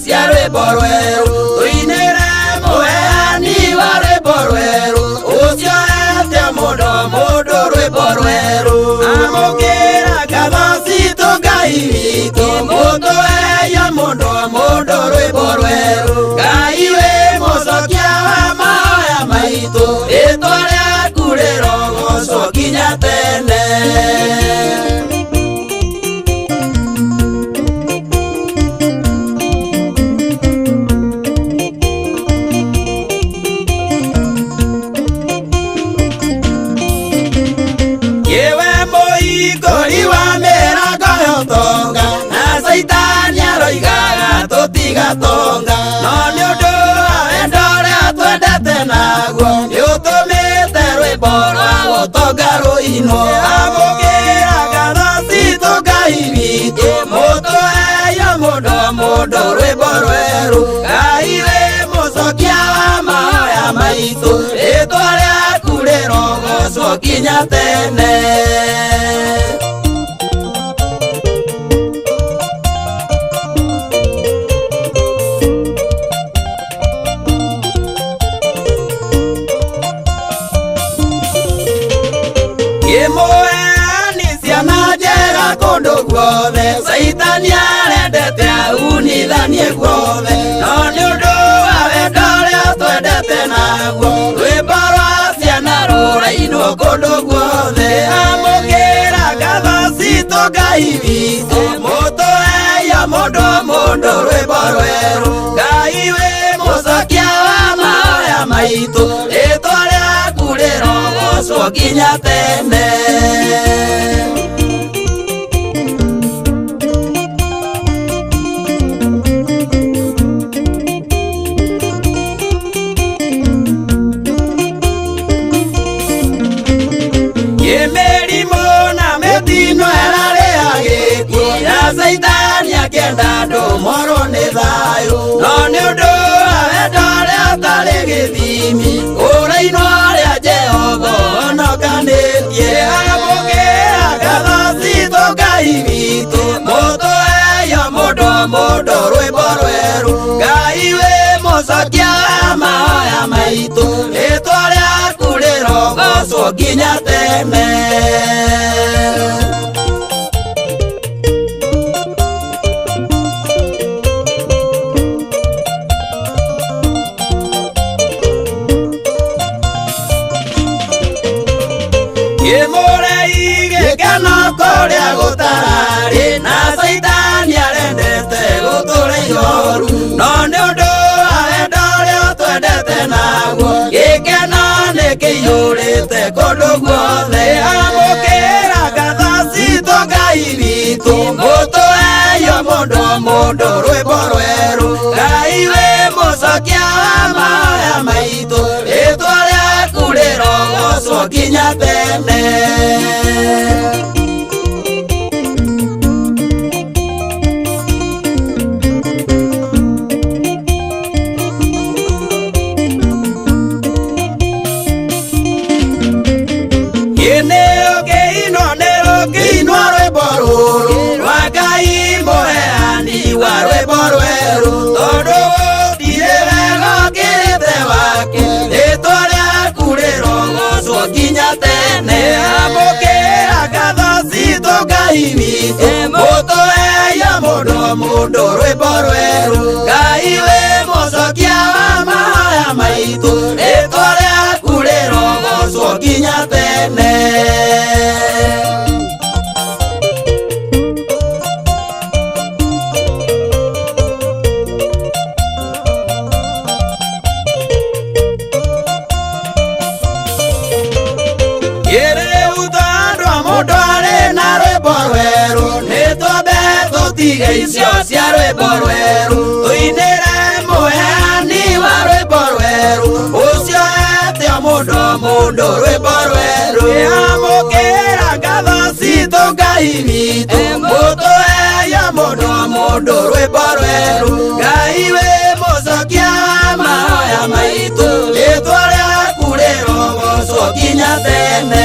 Cia rwimbo rweru tuinire muheani wa rwimbo rweru ucio ete mundu rwimbo rweru amukira ngatho citu Ngai witu mutuheia mundu rwimbo rweru Ngai wi mucokia wa mahoya maitu ritwa riaku rirogocwo nginya tene. Tonga no ni undu wa wendo uria twendete naguo ni utumite rwimbo rwa gutonga ruinwo amukira ngatho citu Ngai witu mutuheia mundu rwimbo rweru Ngai wi mucokia wa mahoya maitu ritwa riaku rirogocwo nginya tene. Saitani arendete aunithanie guothe no ni undu wa wendo uria twendete naguo rwimbo rwa ciana rurainwo kundu guothe amukira ngatho citu Ngai witu mutuheia mundu rwimbo rweru Ngai wi mucokia wa mahoya maitu ritwa riaku rirogocwo nginya tene. Saitani akienda andu morwo ni thayu no ni undu wa wendo uria utari githimi urainwo ria Jehova onokanĩtie amukira ngatho citu Ngai witu mutuheia mundu rwimbo rweru Ngai wi mucokia wa mahoya maitu ritwa riaku rirogocwo nginya tene. Kuria gutarari na Saitani arendete gutura ihoru no ni undu wa wendo uria twendete naguo gikeno nikiiyurite kundu guothe amukira ngatho citu Ngai witu mutuheia mundu rwimbo rweru Ngai wi mucokia wa mahoya maitu ritwa riaku rirogocwo nginya tene. Ngai witu mutuheia mundu rwimbo rweru Ngai wi mucokia wa mahoya maitu ritwa riaku rirogocwo nginya tene. Icio cia rwimbo rweru tuinire muheani wa rwimbo rweru ucio ete mundu rwimbo rweru amukira ngatho citu Ngai witu mundu rwimbo rweru Ngai we mucokia mahoya maitu ritwa riaku rirogoco kinya tene